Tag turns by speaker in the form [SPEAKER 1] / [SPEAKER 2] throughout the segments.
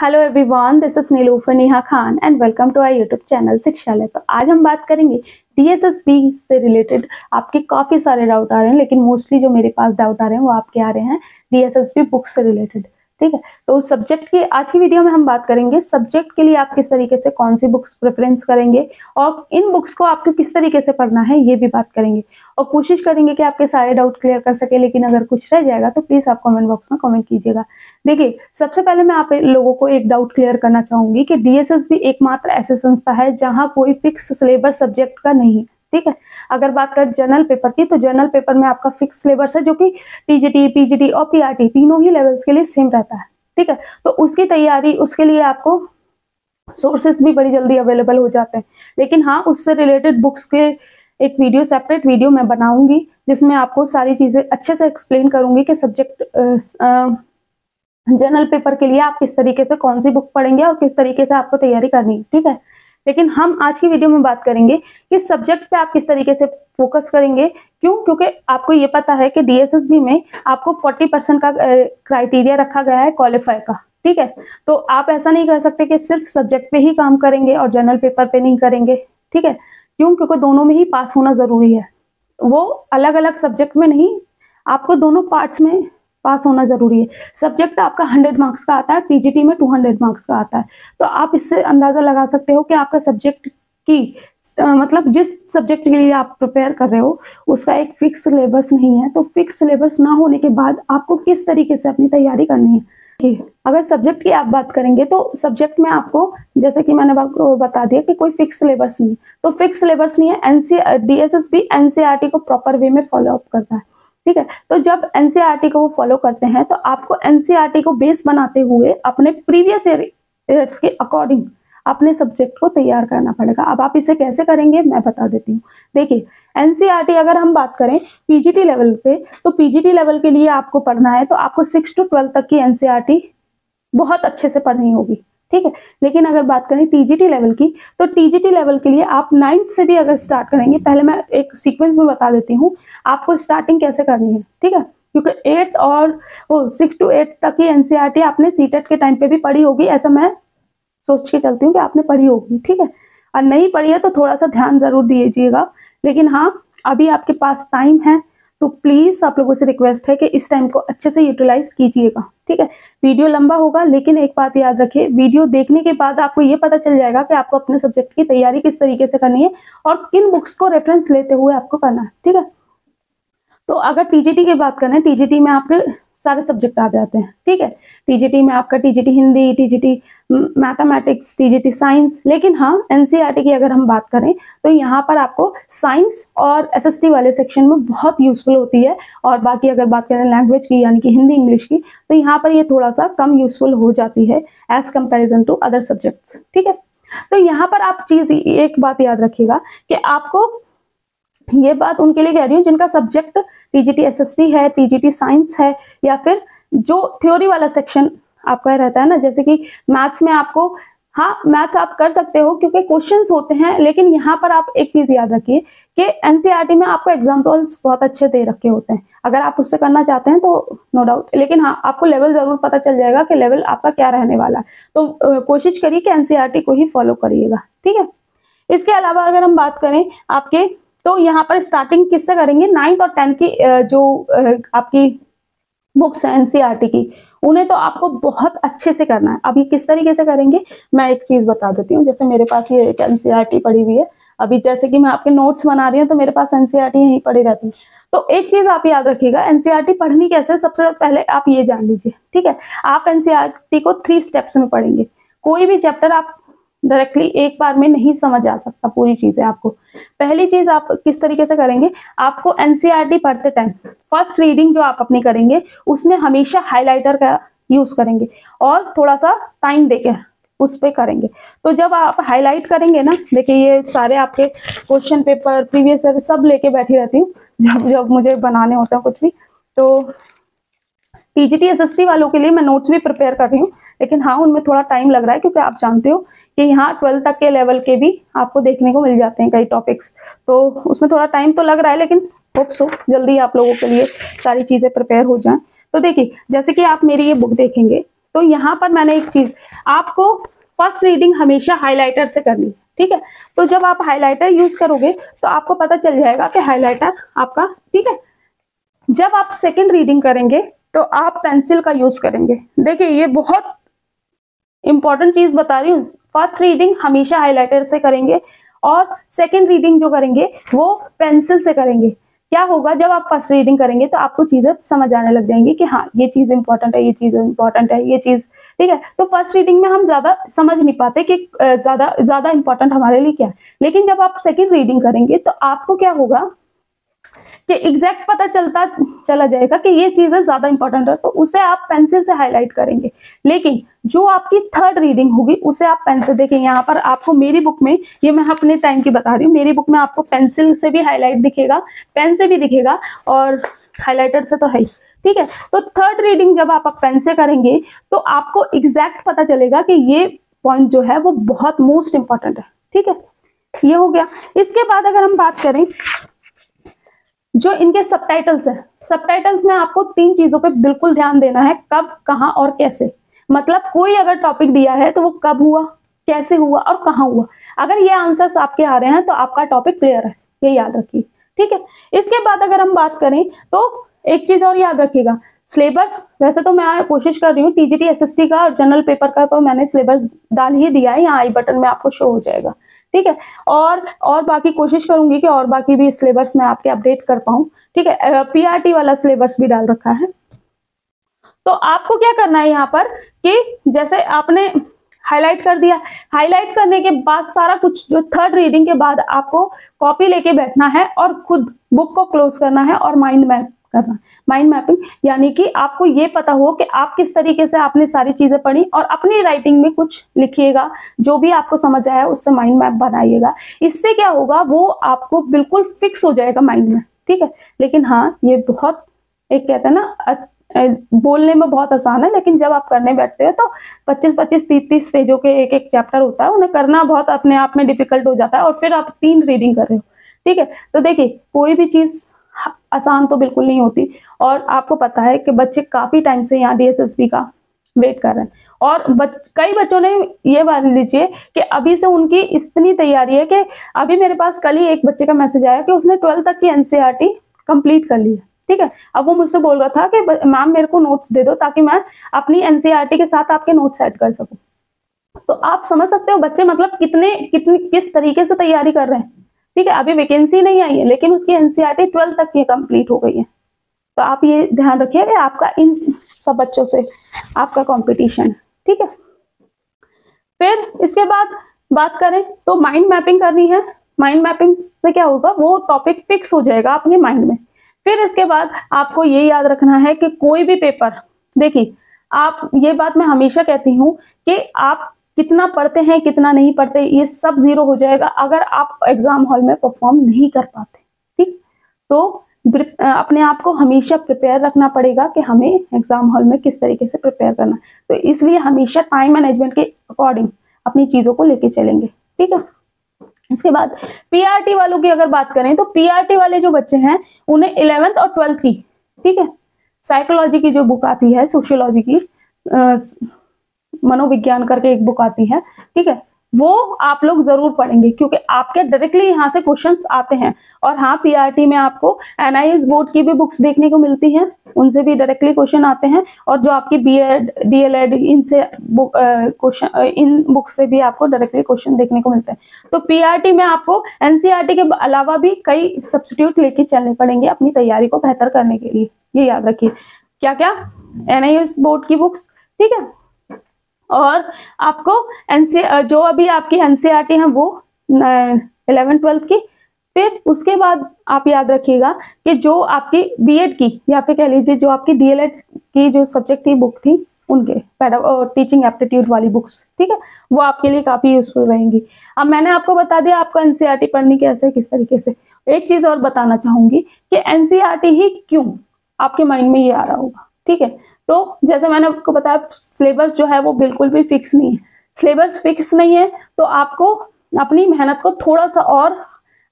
[SPEAKER 1] Hello everyone, this is Nilufar Neha Khan and welcome to our YouTube channel Shikshalaya. तो आज हम बात करेंगे डीएसएसबी से रिलेटेड। आपके काफ़ी सारे डाउट आ रहे हैं, लेकिन मोस्टली जो मेरे पास डाउट आ रहे हैं वो आपके आ रहे हैं डीएसएसबी बुक्स से रिलेटेड। ठीक है, तो सब्जेक्ट की आज की वीडियो में हम बात करेंगे सब्जेक्ट के लिए आप किस तरीके से कौन सी बुक्स प्रेफरेंस करेंगे और इन बुक्स को आपको किस तरीके से पढ़ना है ये भी बात करेंगे और कोशिश करेंगे कि आपके सारे डाउट क्लियर कर सके। लेकिन अगर कुछ रह जाएगा तो प्लीज़ आप कमेंट बॉक्स में कमेंट कीजिएगा। देखिए, सबसे पहले मैं आप लोगों को एक डाउट क्लियर करना चाहूंगी कि डीएसएसबी एकमात्र ऐसी संस्था है जहां कोई फिक्स सिलेबस सब्जेक्ट का नहीं है। ठीक है, अगर बात करें जनरल पेपर की, तो जनरल पेपर में आपका फिक्स सिलेबस है जो कि टीजीटी, पीजीटी और पीआरटी तीनों ही लेवल्स के लिए सेम रहता है। ठीक है, तो उसकी तैयारी, उसके लिए आपको सोर्सेस भी बड़ी जल्दी अवेलेबल हो जाते हैं। लेकिन हाँ, उससे रिलेटेड बुक्स के एक वीडियो, सेपरेट वीडियो मैं बनाऊंगी जिसमें आपको सारी चीजें अच्छे से एक्सप्लेन करूंगी कि सब्जेक्ट जनरल पेपर के लिए आप किस तरीके से कौन सी बुक पढ़ेंगे और किस तरीके से आपको तैयारी करनी है। ठीक है, लेकिन हम आज की वीडियो में बात करेंगे कि सब्जेक्ट पे आप किस तरीके से फोकस करेंगे। क्यों? क्योंकि आपको ये पता है कि डीएसएसबी में आपको 40% का क्राइटेरिया रखा गया है क्वालिफाई का। ठीक है, तो आप ऐसा नहीं कर सकते कि सिर्फ सब्जेक्ट पे ही काम करेंगे और जनरल पेपर पे नहीं करेंगे। ठीक है, क्यों? क्योंकि दोनों में ही पास होना जरूरी है। वो अलग अलग सब्जेक्ट में नहीं, आपको दोनों पार्ट्स में पास होना जरूरी है। सब्जेक्ट आपका 100 मार्क्स का आता है, पीजीटी में 200 मार्क्स का आता है। तो आप इससे अंदाजा लगा सकते हो कि आपका सब्जेक्ट की मतलब जिस सब्जेक्ट के लिए आप प्रिपेयर कर रहे हो उसका एक फिक्स सिलेबस नहीं है। तो फिक्स सिलेबस ना होने के बाद आपको किस तरीके से अपनी तैयारी करनी है। अगर सब्जेक्ट की आप बात करेंगे तो सब्जेक्ट में आपको, जैसे कि मैंने आपको बता दिया कि कोई फिक्स सिलेबस नहीं है। तो फिक्स सिलेबस नहीं है, डीएसएसबी एनसीईआरटी को प्रॉपर वे में फॉलो अप करता है। ठीक है, तो जब एनसीईआरटी को वो फॉलो करते हैं तो आपको एनसीईआरटी को बेस बनाते हुए अपने प्रीवियस ईयर्स के अकॉर्डिंग अपने सब्जेक्ट को तैयार करना पड़ेगा। अब आप इसे कैसे करेंगे मैं बता देती हूँ। देखिए, एनसीईआरटी अगर हम बात करें पीजीटी लेवल पे, तो पीजीटी लेवल के लिए आपको पढ़ना है तो आपको 6 to 12 तक की एनसीईआरटी बहुत अच्छे से पढ़नी होगी। ठीक है, लेकिन अगर बात करें टीजीटी लेवल की, तो टीजीटी लेवल के लिए आप 9th से भी अगर स्टार्ट करेंगे, पहले मैं एक सीक्वेंस में बता देती हूँ आपको स्टार्टिंग कैसे करनी है। ठीक है, क्योंकि 8 और 6 to 8 तक की एनसीईआरटी आपने सीटेट के टाइम पे भी पढ़ी होगी, ऐसा मैं सोच के चलती हूँ कि आपने पढ़ी होगी। ठीक है, और नहीं पढ़ी है तो थोड़ा सा ध्यान जरूर दीजिएगा। लेकिन हाँ, अभी आपके पास टाइम है तो प्लीज आप लोगों से रिक्वेस्ट है कि इस टाइम को अच्छे से यूटिलाइज कीजिएगा। ठीक है, वीडियो लंबा होगा, लेकिन एक बात याद रखिए, वीडियो देखने के बाद आपको ये पता चल जाएगा कि आपको अपने सब्जेक्ट की तैयारी किस तरीके से करनी है और किन बुक्स को रेफरेंस लेते हुए आपको करना है। ठीक है, तो अगर टीजीटी की बात करें, टीजीटी में आपके सारे सब्जेक्ट आ जाते हैं। ठीक है, टीजीटी में आपका TGT Hindi, TGT mathematics, TGT science. लेकिन हाँ, एनसीईआरटी की अगर हम बात करें तो यहाँ पर आपको साइंस और एसएसटी वाले सेक्शन में बहुत यूजफुल होती है, और बाकी अगर बात करें लैंग्वेज की यानी कि हिंदी इंग्लिश की, तो यहाँ पर ये थोड़ा सा कम यूजफुल हो जाती है as comparison to other subjects. ठीक है, तो यहाँ पर आप चीज एक बात याद रखिएगा कि आपको, ये बात उनके लिए कह रही हूँ जिनका सब्जेक्ट टीजीटी एसएसटी है, टीजीटी साइंस है, या फिर जो थ्योरी वाला सेक्शन आपका रहता है ना, जैसे कि मैथ्स में आपको, हाँ मैथ्स आप कर सकते हो क्योंकि क्वेश्चंस होते हैं, लेकिन यहाँ पर आप एक चीज याद रखिए कि एनसीईआरटी में आपको एग्जाम्पल्स बहुत अच्छे दे रखे होते हैं। अगर आप उससे करना चाहते हैं तो नो डाउट, लेकिन हाँ, आपको लेवल जरूर पता चल जाएगा कि लेवल आपका क्या रहने वाला है। तो कोशिश करिए कि एनसीईआरटी को ही फॉलो करिएगा। ठीक है, इसके अलावा अगर हम बात करें आपके, तो यहाँ पर स्टार्टिंग किससे करेंगे, 9th और 10th की जो आपकी बुक्स है एनसीईआरटी की, उन्हें तो आपको बहुत अच्छे से करना है। अभी किस तरीके से करेंगे मैं एक चीज बता देती हूँ। जैसे मेरे पास ये एक एनसीईआरटी पड़ी हुई है, अभी जैसे कि मैं आपके नोट्स बना रही हूँ तो मेरे पास एनसीईआरटी यहीं पड़ी रहती है। तो एक चीज आप याद रखिएगा, एनसीईआरटी पढ़नी कैसे, सबसे पहले आप ये जान लीजिए। ठीक है, आप एनसीईआरटी को 3 स्टेप्स में पढ़ेंगे। कोई भी चैप्टर आप डायरेक्टली एक बार में नहीं समझ आ सकता पूरी चीजें आपको। पहली चीज आप किस तरीके से करेंगे, आपको एनसीईआरटी पढ़ते टाइम फर्स्ट रीडिंग जो आप अपनी करेंगे उसमें हमेशा हाइलाइटर का यूज करेंगे और थोड़ा सा टाइम देके उस पे करेंगे। तो जब आप हाईलाइट करेंगे ना, देखिए ये सारे आपके क्वेश्चन पेपर प्रीवियस ईयर सब लेके बैठी रहती हूँ जब जब मुझे बनाने होता है कुछ भी। तो टीजीटी एसएसटी वालों के लिए मैं नोट्स भी प्रिपेयर कर रही हूँ, लेकिन हाँ उनमें थोड़ा टाइम लग रहा है क्योंकि आप जानते हो कि यहाँ 12 तक के लेवल के भी आपको देखने को मिल जाते हैं कई टॉपिक्स, तो उसमें थोड़ा टाइम तो लग रहा है, लेकिन होप सो जल्दी आप लोगों के लिए सारी चीजें प्रिपेयर हो जाएं। तो देखिए, जैसे कि आप मेरी ये बुक देखेंगे, तो यहाँ पर मैंने एक चीज, आपको फर्स्ट रीडिंग हमेशा हाईलाइटर से करनी है, ठीक है। तो जब आप हाईलाइटर यूज करोगे तो आपको पता चल जाएगा कि हाईलाइटर आपका, ठीक है। जब आप सेकेंड रीडिंग करेंगे तो आप पेंसिल का यूज करेंगे। देखिए ये बहुत इंपॉर्टेंट चीज बता रही हूँ, फर्स्ट रीडिंग हमेशा हाईलाइटर से करेंगे और सेकेंड रीडिंग जो करेंगे वो पेंसिल से करेंगे। क्या होगा, जब आप फर्स्ट रीडिंग करेंगे तो आपको चीजें समझ आने लग जाएंगी कि हाँ ये चीज इंपॉर्टेंट है, ये चीज इंपॉर्टेंट है, ये चीज, ठीक है। तो फर्स्ट रीडिंग में हम ज्यादा समझ नहीं पाते कि ज्यादा इंपॉर्टेंट हमारे लिए क्या है, लेकिन जब आप सेकेंड रीडिंग करेंगे तो आपको क्या होगा कि एग्जैक्ट पता चला जाएगा कि ये चीजें ज्यादा इंपॉर्टेंट है, तो उसे आप पेंसिल से हाईलाइट करेंगे। लेकिन जो आपकी थर्ड रीडिंग होगी उसे आप पेन से, देखिए यहाँ पर आपको मेरी बुक में, ये मैं अपने टाइम की बता रही हूँ, मेरी बुक में आपको पेंसिल से भी हाईलाइट दिखेगा, पेन से भी दिखेगा और हाईलाइटर से तो है ही, ठीक है। तो थर्ड रीडिंग जब आप पेन से करेंगे तो आपको एग्जैक्ट पता चलेगा कि ये पॉइंट जो है वो बहुत मोस्ट इंपॉर्टेंट है, ठीक है। ये हो गया। इसके बाद अगर हम बात करें जो इनके सबटाइटल्स है, सबटाइटल्स में आपको 3 चीजों पे बिल्कुल ध्यान देना है, कब, कहां और कैसे। मतलब कोई अगर टॉपिक दिया है तो वो कब हुआ, कैसे हुआ और कहां हुआ। अगर ये आंसर्स आपके आ रहे हैं तो आपका टॉपिक क्लियर है, ये याद रखिए, ठीक है। इसके बाद अगर हम बात करें तो एक चीज और याद रखिएगा, सिलेबस, वैसे तो मैं कोशिश कर रही हूँ टीजीटी एसएसटी का और जनरल पेपर का तो मैंने सिलेबस डाल ही दिया है, यहाँ आई बटन में आपको शो हो जाएगा, ठीक है। और बाकी कोशिश करूंगी कि और बाकी भी सिलेबस में आपके अपडेट कर पाऊं, ठीक है। पीआरटी वाला सिलेबस भी डाल रखा है। तो आपको क्या करना है यहाँ पर कि जैसे आपने हाईलाइट कर दिया, हाईलाइट करने के बाद सारा कुछ जो थर्ड रीडिंग के बाद आपको कॉपी लेके बैठना है और खुद बुक को क्लोज करना है और माइंड मैप करना। माइंड मैपिंग यानी कि आपको ये पता हो कि आप किस तरीके से आपने सारी चीजें पढ़ी और अपनी राइटिंग में कुछ लिखिएगा, जो भी आपको समझ आया उससे माइंड मैप बनाइएगा। इससे क्या होगा, वो आपको बिल्कुल फिक्स हो जाएगा माइंड में, ठीक है। लेकिन हाँ ये बहुत, एक कहते हैं ना, बोलने में बहुत आसान है, लेकिन जब आप करने बैठते हैं तो 25-25, 30-30 पेजों के एक चैप्टर होता है, उन्हें करना बहुत अपने आप में डिफिकल्ट हो जाता है और फिर आप 3 रीडिंग कर रहे हो, ठीक है। तो देखिए कोई भी चीज आसान तो बिल्कुल नहीं होती और आपको पता है कि बच्चे काफी टाइम से यहाँ डीएसएसबी का वेट कर रहे हैं और कई बच्चों ने ये मान लीजिए कि अभी से उनकी इतनी तैयारी है कि अभी मेरे पास कल ही एक बच्चे का मैसेज आया कि उसने 12th तक की एनसीईआरटी कंप्लीट कर ली है, ठीक है। अब वो मुझसे बोल रहा था कि मैम मेरे को नोट्स दे दो ताकि मैं अपनी एनसीईआरटी के साथ आपके नोट्स ऐड कर सकूं। तो आप समझ सकते हो बच्चे मतलब किस तरीके से तैयारी कर रहे हैं, ठीक है। अभी वैकेंसी नहीं आई है लेकिन उसकी एनसीईआरटी 12th तक की कंप्लीट हो गई है। तो आप ये ध्यान रखिए कि आपका इन सब बच्चों से आपका कंपटीशन है, ठीक है। फिर इसके बाद बात करें तो माइंड मैपिंग करनी है। माइंड मैपिंग से क्या होगा, वो टॉपिक फिक्स हो जाएगा अपने माइंड में। फिर इसके बाद आपको ये याद रखना है कि कोई भी पेपर, देखिए आप, ये बात मैं हमेशा कहती हूँ कि आप कितना पढ़ते हैं कितना नहीं पढ़ते ये सब जीरो हो जाएगा अगर आप एग्जाम हॉल में परफॉर्म नहीं कर पाते, ठीक। तो अपने आप को हमेशा प्रिपेयर रखना पड़ेगा कि हमें एग्जाम हॉल में किस तरीके से प्रिपेयर करना है। तो इसलिए हमेशा टाइम मैनेजमेंट के अकॉर्डिंग अपनी चीजों को लेके चलेंगे, ठीक है। इसके बाद पीआरटी वालों की अगर बात करें तो पीआरटी वाले जो बच्चे हैं उन्हें 11th और 12th की, ठीक है, साइकोलॉजी की जो बुक आती है, सोशियोलॉजी की, मनोविज्ञान करके एक बुक आती है, ठीक है, वो आप लोग जरूर पढ़ेंगे क्योंकि आपके डायरेक्टली यहाँ से क्वेश्चंस आते हैं। और हाँ पीआरटी में आपको एनआईएस बोर्ड की भी बुक्स देखने को मिलती हैं, उनसे भी डायरेक्टली क्वेश्चन आते हैं और जो आपकी बीएड डीएलएड इनसे क्वेश्चन, इन बुक्स से भी आपको डायरेक्टली क्वेश्चन देखने को मिलते हैं। तो पीआरटी में आपको एनसीईआरटी के अलावा भी कई सब्स्टिट्यूट लेके चलने पड़ेंगे अपनी तैयारी को बेहतर करने के लिए, ये याद रखिए। क्या क्या, एनआईएस बोर्ड की बुक्स, ठीक है, और आपको जो अभी आपकी एनसीईआरटी है वो 11th-12th की। फिर उसके बाद आप याद रखिएगा कि जो आपकी बीएड की या फिर कह लीजिए जो आपकी डीएलएड की जो सब्जेक्ट की बुक थी उनके टीचिंग एप्टीट्यूड वाली बुक्स, ठीक है, वो आपके लिए काफी यूजफुल रहेंगी। अब मैंने आपको बता दिया आपको एनसीईआरटी पढ़नी कैसे, किस तरीके से। एक चीज और बताना चाहूंगी कि एनसीईआरटी ही क्यों आपके माइंड में ये आ रहा होगा, ठीक है। तो जैसे मैंने आपको बताया सिलेबस जो है वो बिल्कुल भी फिक्स नहीं है। सिलेबस फिक्स नहीं है तो आपको अपनी मेहनत को थोड़ा सा और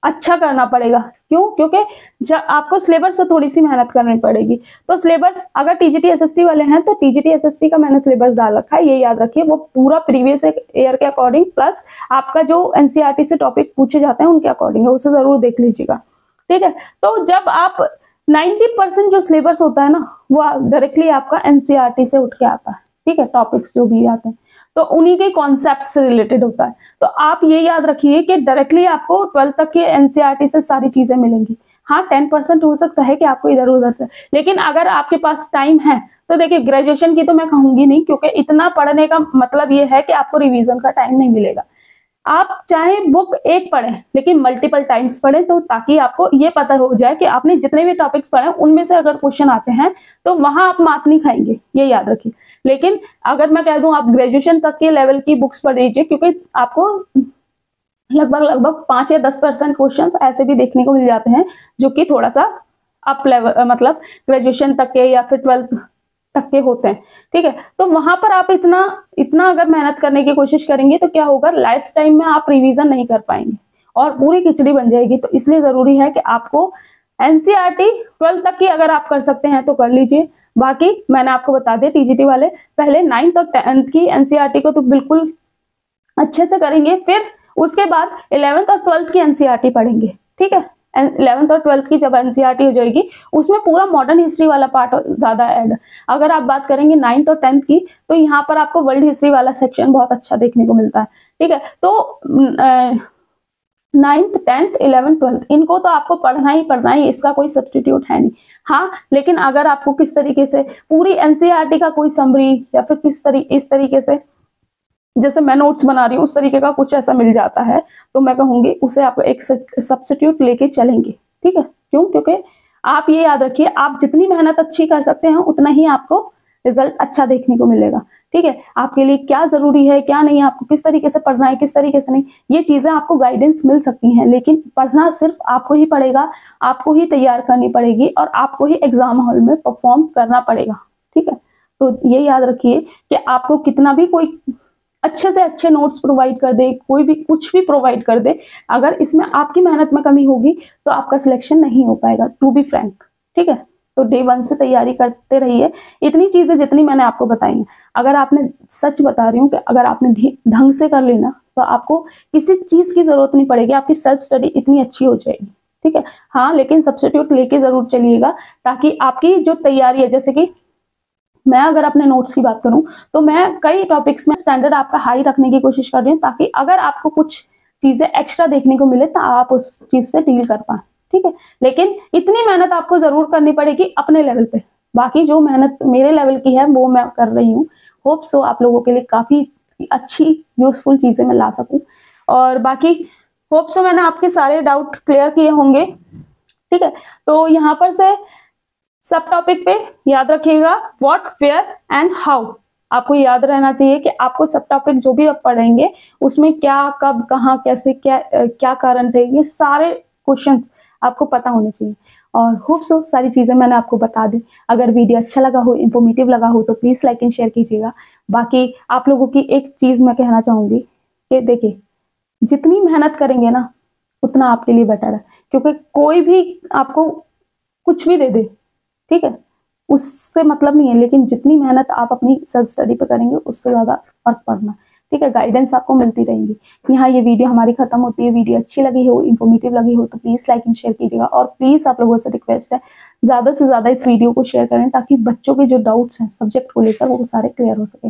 [SPEAKER 1] अच्छा करना पड़ेगा। क्यों? क्योंकि जब आपको सिलेबस पे थोड़ी सी मेहनत करनी पड़ेगी। तो सिलेबस अगर टीजीटी एसएसटी वाले हैं तो टीजीटी एसएसटी का मैंने सिलेबस डाल रखा है, ये याद रखिए। वो पूरा प्रीवियस ईयर के अकॉर्डिंग प्लस आपका जो एनसीईआरटी से टॉपिक पूछे जाते हैं उनके अकॉर्डिंग है, उसे जरूर देख लीजिएगा। ठीक है, तो जब आप 90% जो सिलेबस होता है ना वो डायरेक्टली आपका एनसीईआरटी से उठ के आता है। ठीक है, टॉपिक्स जो भी आते हैं तो उन्हीं के कॉन्सेप्ट से रिलेटेड होता है। तो आप ये याद रखिए कि डायरेक्टली आपको 12th तक के एनसीईआरटी से सारी चीजें मिलेंगी। हाँ, 10% हो सकता है कि आपको इधर उधर से, लेकिन अगर आपके पास टाइम है तो देखिए, ग्रेजुएशन की तो मैं कहूंगी नहीं, क्योंकि इतना पढ़ने का मतलब ये है कि आपको रिवीजन का टाइम नहीं मिलेगा। आप चाहे बुक एक पढ़ें लेकिन मल्टीपल टाइम्स पढ़ें, तो ताकि आपको ये पता हो जाए कि आपने जितने भी टॉपिक्स पढ़े उनमें से अगर क्वेश्चन आते हैं तो वहां आप मार्क नहीं खाएंगे, ये याद रखिए। लेकिन अगर मैं कह दूं आप ग्रेजुएशन तक के लेवल की बुक्स पढ़ लीजिए, क्योंकि आपको लगभग 5 या 10% क्वेश्चन ऐसे भी देखने को मिल जाते हैं जो कि थोड़ा सा अप लेवल, मतलब ग्रेजुएशन तक के या फिर 12th तक के होते हैं। ठीक है, तो वहां पर आप इतना अगर मेहनत करने की कोशिश करेंगे तो क्या होगा, लास्ट टाइम में आप रिवीजन नहीं कर पाएंगे और पूरी खिचड़ी बन जाएगी। तो इसलिए जरूरी है कि आपको एनसीईआरटी 12th तक की अगर आप कर सकते हैं तो कर लीजिए। बाकी मैंने आपको बता दिया, टीजीटी वाले पहले 9th और 10th की एनसीईआरटी को तो बिल्कुल अच्छे से करेंगे, फिर उसके बाद 11th और 12th की एनसीईआरटी पढ़ेंगे। ठीक है, 11th और 12th की जब एनसीईआरटी हो जाएगी उसमें पूरा मॉडर्न हिस्ट्री वाला पार्ट ज्यादा ऐड। अगर आप बात करेंगे 9th और 10th की तो यहाँ पर आपको वर्ल्ड हिस्ट्री वाला सेक्शन बहुत अच्छा देखने को मिलता है। ठीक है, तो 9th 10th 11th 12th इनको तो आपको पढ़ना ही पढ़ना है, इसका कोई सब्स्टिट्यूट है नहीं। हाँ, लेकिन अगर आपको किस तरीके से पूरी एनसीईआरटी का कोई समरी या फिर इस तरीके से जैसे मैं नोट्स बना रही हूँ उस तरीके का कुछ ऐसा मिल जाता है तो मैं कहूंगी उसे आप एक सब्स्टिट्यूट लेके चलेंगे। ठीक है, क्यों? क्योंकि आप ये याद रखिए, आप जितनी मेहनत अच्छी कर सकते हैं उतना ही आपको रिजल्ट अच्छा देखने को मिलेगा। ठीक है, आपके लिए क्या जरूरी है क्या नहीं, आपको किस तरीके से पढ़ना है किस तरीके से नहीं, ये चीजें आपको गाइडेंस मिल सकती हैं, लेकिन पढ़ना सिर्फ आपको ही पड़ेगा, आपको ही तैयार करनी पड़ेगी और आपको ही एग्जाम हॉल में परफॉर्म करना पड़ेगा। ठीक है, तो ये याद रखिए कि आपको कितना भी कोई अच्छे से अच्छे नोट्स प्रोवाइड कर दे, कोई भी कुछ भी प्रोवाइड कर दे, अगर इसमें आपकी मेहनत में कमी होगी तो आपका सिलेक्शन नहीं हो पाएगा, टू बी फ्रैंक। ठीक है, तो डे 1 से तैयारी करते रहिए। इतनी चीजें जितनी मैंने आपको बताई हैं, अगर आपने, सच बता रही हूँ कि अगर आपने ढंग से कर लेना तो आपको किसी चीज की जरूरत नहीं पड़ेगी, आपकी सेल्फ स्टडी इतनी अच्छी हो जाएगी। ठीक है, हाँ, लेकिन सब्स्टिट्यूट लेके जरूर चलिएगा ताकि आपकी जो तैयारी है, जैसे कि मैं अगर अपने नोट्स की बात करूं तो मैं कई टॉपिक्स में स्टैंडर्ड आपका हाई रखने की कोशिश कर रही हूँ ताकि अगर आपको कुछ चीजें एक्स्ट्रा देखने को मिले तो आप उस चीज से डील कर पाए। ठीक है, लेकिन इतनी मेहनत आपको जरूर करनी पड़ेगी अपने लेवल पे। बाकी जो मेहनत मेरे लेवल की है वो मैं कर रही हूँ। होप सो आप लोगों के लिए काफी अच्छी यूजफुल चीजें मैं ला सकूं, और बाकी होप सो मैंने आपके सारे डाउट क्लियर किए होंगे। ठीक है, तो यहाँ पर से सब टॉपिक पे याद रखिएगा व्हाट, वेयर एंड हाउ। आपको याद रहना चाहिए कि आपको सब टॉपिक जो भी आप पढ़ेंगे उसमें क्या, कब, कहाँ, कैसे, क्या कारण थे, ये सारे क्वेश्चंस आपको पता होने चाहिए। और होप सो सारी चीजें मैंने आपको बता दी। अगर वीडियो अच्छा लगा हो, इंफॉर्मेटिव लगा हो तो प्लीज लाइक एंड शेयर कीजिएगा। बाकी आप लोगों की एक चीज मैं कहना चाहूंगी कि देखिए, जितनी मेहनत करेंगे ना उतना आपके लिए बेटर है, क्योंकि कोई भी आपको कुछ भी दे दे, ठीक है, उससे मतलब नहीं है, लेकिन जितनी मेहनत आप अपनी सेल्फ स्टडी पे करेंगे उससे ज्यादा फर्क पड़ना। ठीक है, गाइडेंस आपको मिलती रहेंगी। यहाँ ये वीडियो हमारी खत्म होती है। वीडियो अच्छी लगी हो, इंफॉर्मेटिव लगी हो तो प्लीज लाइक एंड शेयर कीजिएगा, और प्लीज आप लोगों से रिक्वेस्ट है ज्यादा से ज्यादा इस वीडियो को शेयर करें ताकि बच्चों के जो डाउट्स हैं सब्जेक्ट को लेकर वो सारे क्लियर हो सके।